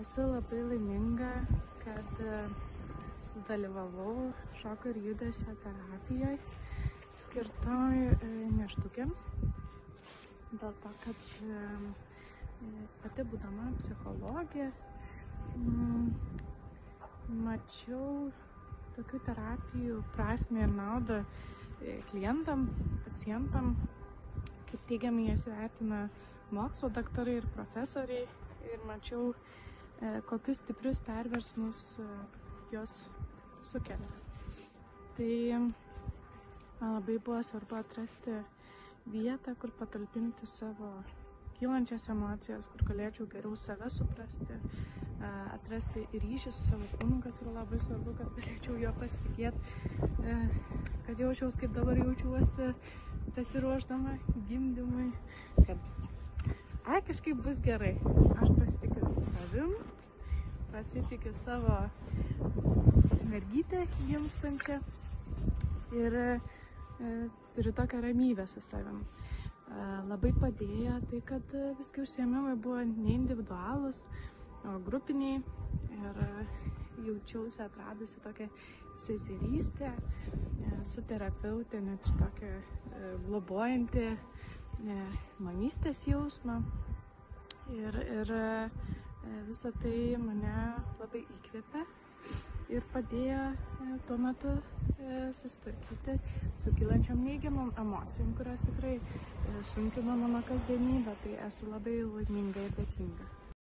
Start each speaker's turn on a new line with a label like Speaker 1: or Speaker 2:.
Speaker 1: Esu labai laiminga, kad sudalyvavau šokio ir judesio terapijoje skirtoj nėštukėms. Dėl to, kad pati būdama psichologė mačiau tokių terapijų prasmę ir naudą klientam, pacientam, kaip teigiamai jas vertina mokslo daktarai ir profesoriai, ir mačiau, kokius stiprius perversmus jos sukelia. Tai man labai buvo svarbu atrasti vietą, kur patalpinti savo kylančias emocijas, kur galėčiau geriau save suprasti, atrasti ryšį su savo kūnu, kas yra labai svarbu, kad galėčiau jo pasitikėti, kad jaučiaus, kaip dabar jaučiuosi besiruošdama gimdymui, kad kažkaip bus gerai. Aš pasitikiu savim, pasitikiu savo mergytę gimstančią ir turiu tokią ramybę su savim. Labai padėjo tai, kad viskai užsiėmimai buvo ne individualūs, o grupiniai ir jaučiausi atradusi tokią seserystę su terapeutė, net ir tokią globojantį mamystės jausmą. Ir visą tai mane labai įkvėpė ir padėjo tuo metu susitvarkyti su kylančiom neigiamom emocijom, kurios tikrai sunkino mano kasdienybę. Tai esu labai laiminga ir dėkinga.